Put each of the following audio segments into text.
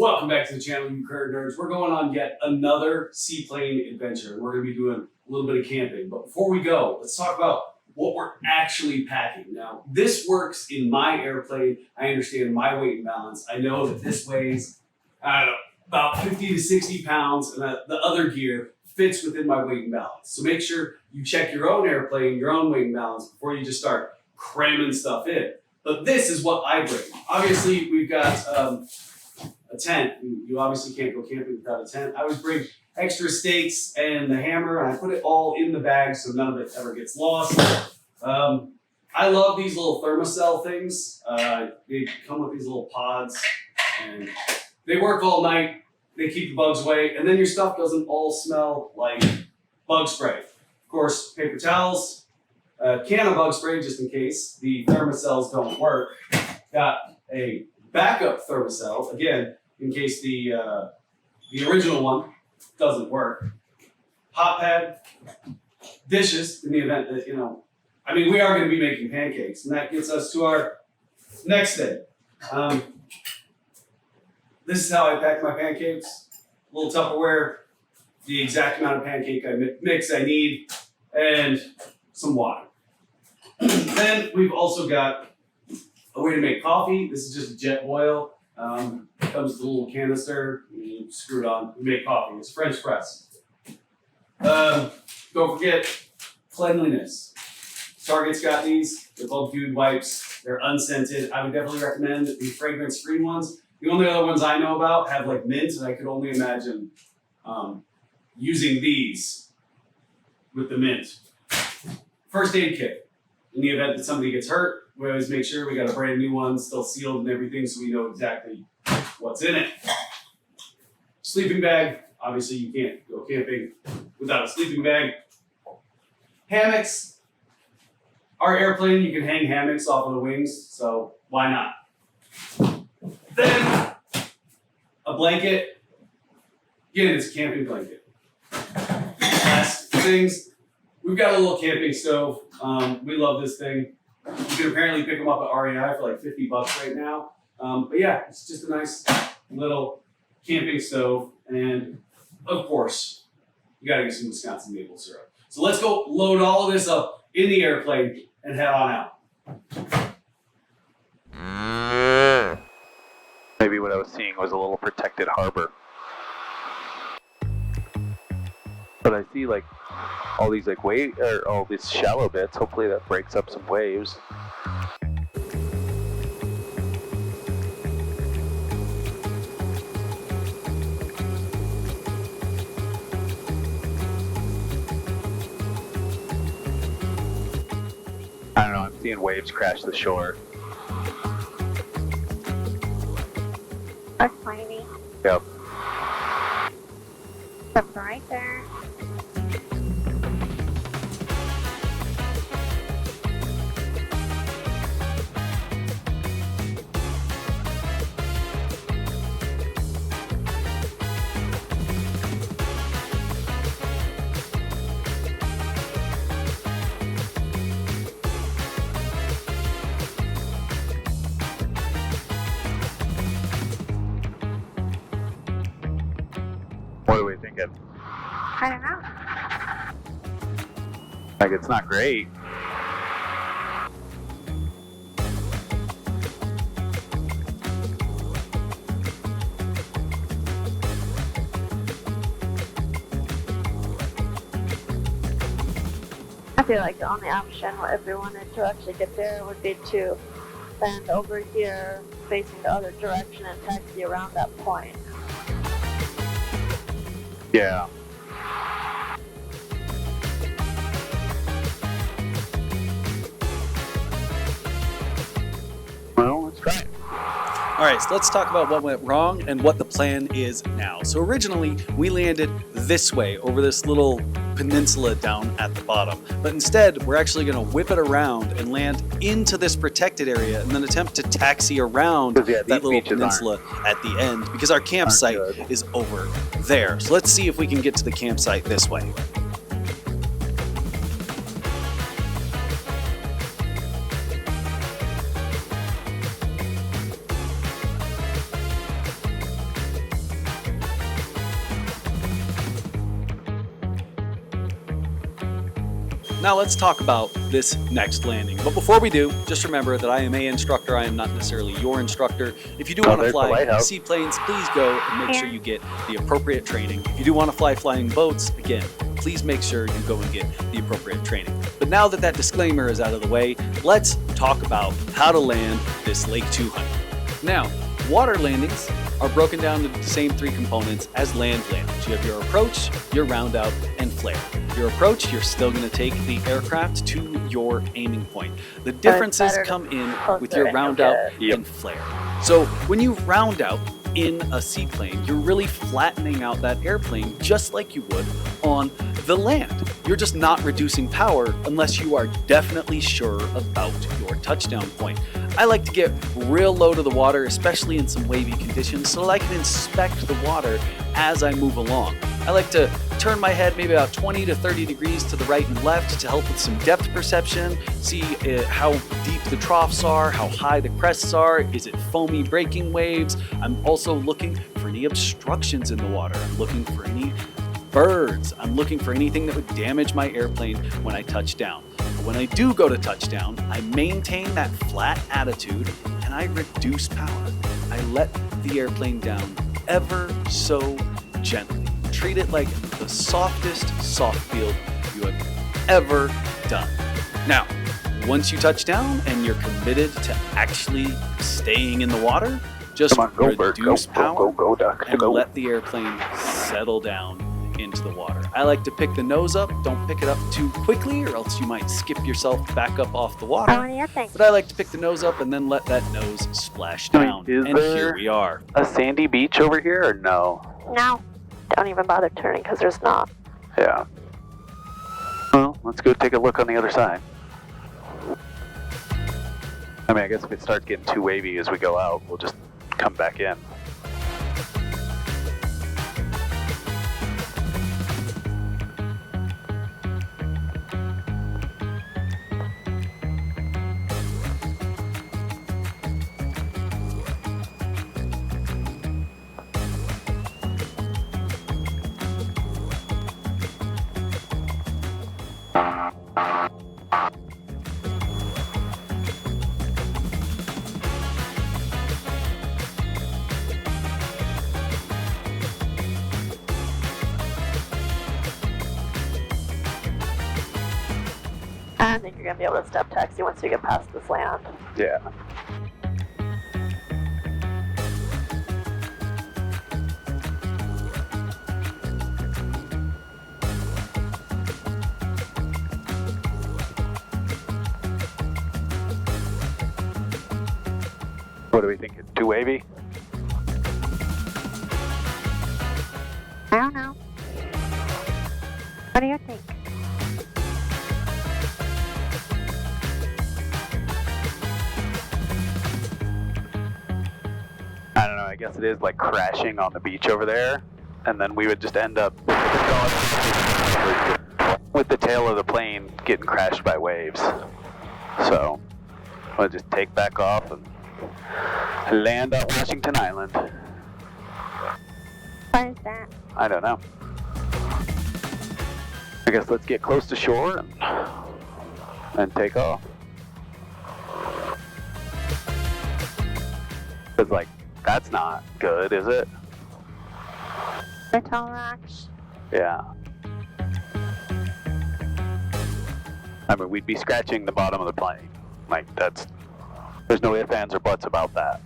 welcome back to the channel, you current nerds. We're going on yet another seaplane adventure. We're going to be doing a little bit of camping. But before we go, let's talk about what we're actually packing. Now, this works in my airplane. I understand my weight and balance. I know that this weighs, I don't know, about 50 to 60 pounds, and the other gear fits within my weight and balance. So make sure you check your own airplane, your own weight and balance before you just start cramming stuff in. But this is what I bring. Obviously, we've got a tent. You obviously can't go camping without a tent. I always bring extra stakes and the hammer, and I put it all in the bag so none of it ever gets lost. I love these little thermocell things. They come with these little pods, and they work all night. They keep the bugs away, and then your stuff doesn't all smell like bug spray. Of course, paper towels, a can of bug spray just in case the thermocells don't work. Got a backup thermocell, again, in case the original one doesn't work. Hot pad, dishes in the event that, we are going to be making pancakes, and that gets us to our next thing. This is how I pack my pancakes. A little Tupperware, the exact amount of pancake mix I need, and some water. Then we've also got a way to make coffee. This is just jet boil. It comes with a little canister. You screw it on. We make coffee. It's French press. Don't forget cleanliness. Target's got these. They're called dude wipes. They're unscented. I would definitely recommend the fragrance-free ones. The only other ones I know about have like mint, and I could only imagine using these with the mint. First aid kit. In the event that somebody gets hurt, we always make sure we got a brand new one, still sealed and everything, so we know exactly what's in it. Sleeping bag. Obviously, you can't go camping without a sleeping bag. Hammocks. Our airplane, you can hang hammocks off of the wings, so why not? Then, a blanket. Again, it's a camping blanket. Last things, we've got a little camping stove. We love this thing. You can apparently pick them up at REI for like $50 right now. But yeah, it's just a nice little camping stove. And of course, you gotta get some Wisconsin maple syrup. So let's go load all of this up in the airplane and head on out. Maybe what I was seeing was a little protected harbor. But I see like all these all these shallow bits. Hopefully that breaks up some waves. I don't know, I'm seeing waves crash the shore. That's tiny. Yep. That's right there. What are we thinking? I don't know. Like, it's not great. I feel like the only option if we wanted to actually get there would be to land over here facing the other direction and taxi around that point. Yeah. Well, let's try it. All right, so let's talk about what went wrong and what the plan is now. So originally, we landed this way over this little peninsula down at the bottom. But instead, we're actually going to whip it around and land into this protected area and then attempt to taxi around that little peninsula at the end because our campsite is over there. So let's see if we can get to the campsite this way. now let's talk about this next landing. But before we do, just remember that I am an instructor. I am not necessarily your instructor. If you do want to there's the fly lighthouse. seaplanes, please go and make sure you get the appropriate training. If you do want to fly flying boats, again, please make sure you go and get the appropriate training. But now that that disclaimer is out of the way, let's talk about how to land this Lake 200. Now, water landings are broken down into the same three components as land landings. You have your approach, your round out, and flare. Your approach, you're still going to take the aircraft to your aiming point. The differences come in with your round out and flare. So when you round out in a seaplane, you're really flattening out that airplane just like you would on the land. You're just not reducing power unless you are definitely sure about your touchdown point. I like to get real low to the water, especially in some wavy conditions, so that I can inspect the water as I move along. I like to turn my head maybe about 20 to 30 degrees to the right and left to help with some depth perception, see how deep the troughs are, how high the crests are, is it foamy breaking waves. I'm also looking for any obstructions in the water. I'm looking for any birds. I'm looking for anything that would damage my airplane when I touch down. But when I do go to touchdown, I maintain that flat attitude and I reduce power. I let the airplane down ever so gently. Treat it like the softest soft field you have ever done. Now, once you touch down and you're committed to actually staying in the water, just Come on, go, bird. reduce power Go, duck. and Go. let the airplane settle down into the water. I like to pick the nose up. Don't pick it up too quickly or else you might skip yourself back up off the water. What do you think? But I like to pick the nose up and then let that nose splash down. Is And there- here we are. A sandy beach over here or no? No. Don't even bother turning because there's not. Yeah. Well, let's go take a look on the other side. I mean, I guess if it starts getting too wavy as we go out, we'll just come back in. I think you're going to be able to step taxi once you get past this land. Yeah. What do we think? It's too wavy? I don't know. What do you think? I don't know, I guess it is like crashing on the beach over there, and then we would just end up with the tail of the plane getting crashed by waves. So, we'll just take back off and land off Washington Island. What is that? I don't know. I guess let's get close to shore and take off. It's like, that's not good, is it? Little rocks. Yeah. I mean, we'd be scratching the bottom of the plane. Like, there's no ifs, ands, or buts about that.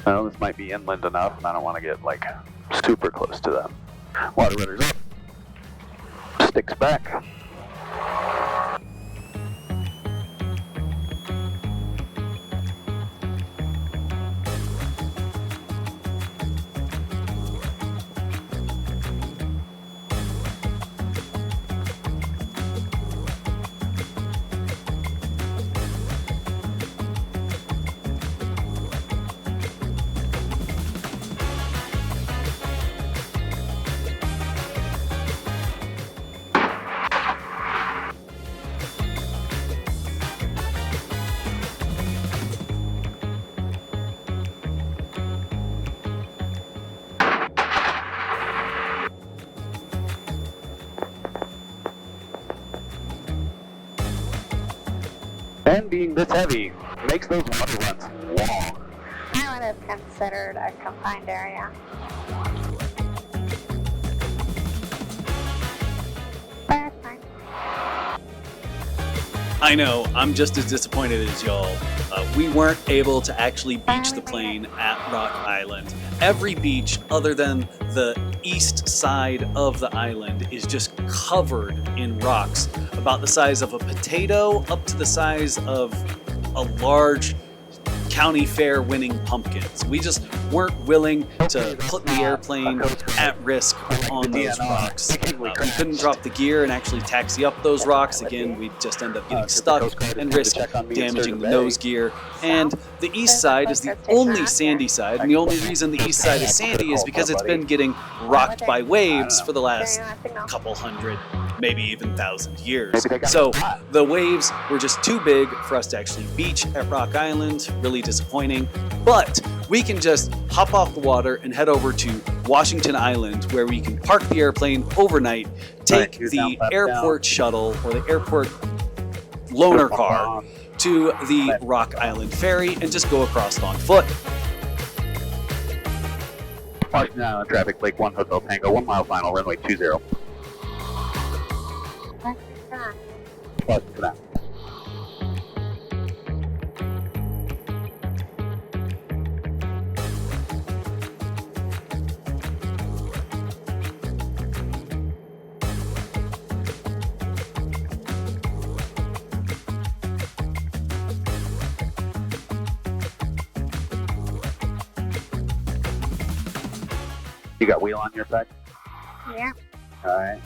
Well, this might be inland enough, and I don't want to get, like, super close to them. Water rudder's up. Sticks back. And being this heavy makes those water runs long. Island is considered a confined area. But it's fine. I know, I'm just as disappointed as y'all. We weren't able to actually beach the plane at Rock Island. Every beach other than the east side of the island is just covered in rocks, about the size of a potato up to the size of a large county fair winning pumpkins. We just weren't willing to put the airplane at risk on those rocks. We couldn't drop the gear and actually taxi up those rocks. Again, we'd just end up getting stuck and risk damaging the nose gear. And the east side is the only sandy side, and the only reason the east side is sandy is because it's been getting rocked by waves for the last couple hundred, maybe even 1,000 years. So the waves were just too big for us to actually beach at Rock Island. Really disappointing. But we can just hop off the water and head over to Washington Island, where we can park the airplane overnight, take the airport shuttle or the airport loaner car to the Rock Island ferry and just go across on foot. Washington Island traffic, Lake 1 Hotel Tango, 1 mile final, runway 20. Washington Island. You got wheel on your side? Yeah. All right.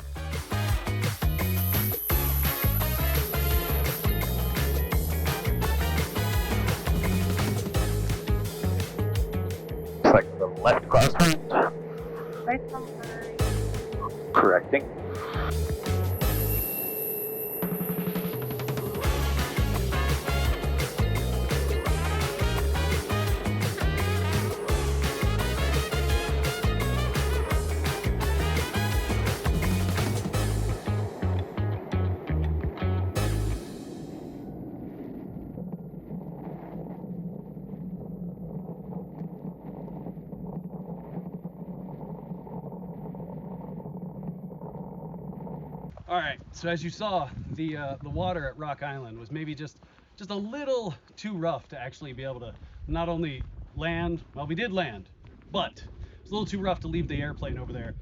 Looks like the left crosswind. Right from behind. Correcting. All right, so as you saw, the water at Rock Island was maybe just a little too rough to actually be able to not only land, well, we did land, but it was a little too rough to leave the airplane over there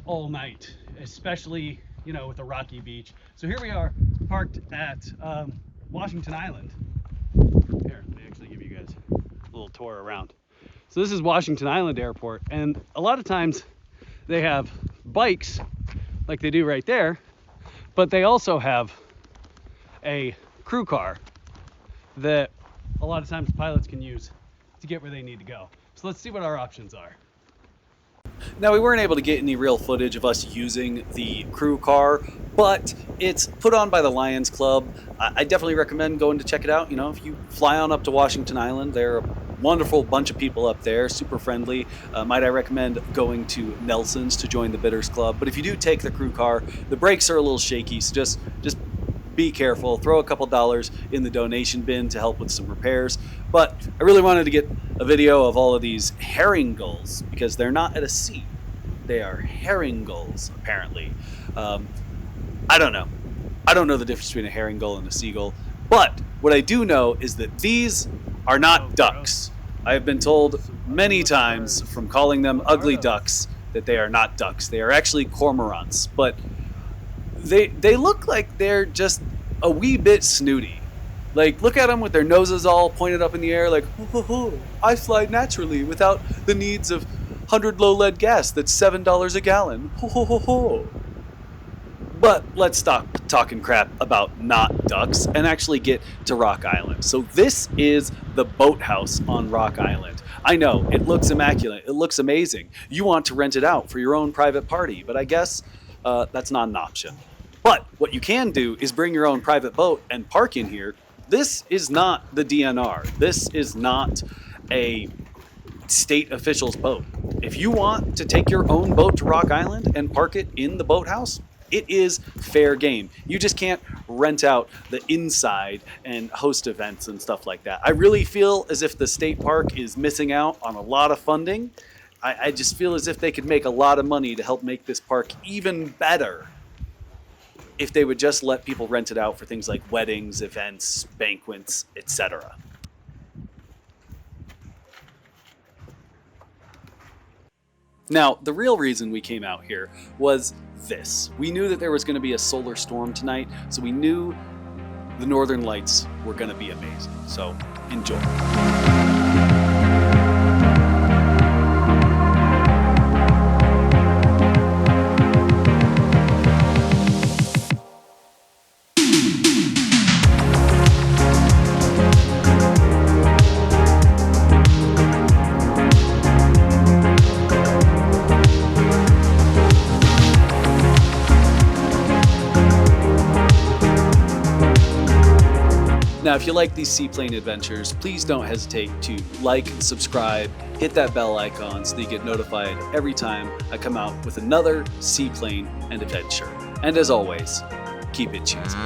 all night, especially, you know, with a rocky beach. So here we are, parked at Washington Island. Here, let me actually give you guys a little tour around. So this is Washington Island Airport, and a lot of times they have bikes like they do right there, but they also have a crew car that a lot of times pilots can use to get where they need to go. So let's see what our options are. Now, we weren't able to get any real footage of us using the crew car, but it's put on by the Lions Club. I definitely recommend going to check it out. You know, if you fly on up to Washington Island, they're a wonderful bunch of people up there, super friendly. Might I recommend going to Nelson's to join the Bidders Club. But if you do take the crew car, the brakes are a little shaky, so just be careful. Throw a couple dollars in the donation bin to help with some repairs. But I really wanted to get a video of all of these herring gulls, because they're not at a sea. They are herring gulls, apparently. I don't know. I don't know the difference between a herring gull and a seagull. But what I do know is that these are not ducks. I have been told many times from calling them ugly ducks that they are not ducks. They are actually cormorants. But they look like they're just a wee bit snooty. Like, look at them with their noses all pointed up in the air like, ho, ho, ho, I fly naturally without the needs of 100 low lead gas that's $7 a gallon. Ho, ho, ho, ho. But let's stop talking crap about not ducks and actually get to Rock Island. So this is the boathouse on Rock Island. I know, it looks immaculate. It looks amazing. You want to rent it out for your own private party, but I guess that's not an option. But what you can do is bring your own private boat and park in here. This is not the DNR. This is not a state official's boat. If you want to take your own boat to Rock Island and park it in the boathouse, It is fair game. You just can't rent out the inside and host events and stuff like that. I really feel as if the state park is missing out on a lot of funding. I just feel as if they could make a lot of money to help make this park even better if they would just let people rent it out for things like weddings, events, banquets, etc. Now, the real reason we came out here was this. We knew that there was going to be a solar storm tonight, so we knew the northern lights were going to be amazing. So, enjoy. Now, if you like these seaplane adventures, please don't hesitate to like, subscribe, hit that bell icon so that you get notified every time I come out with another seaplane and adventure. And as always, keep it cheesy.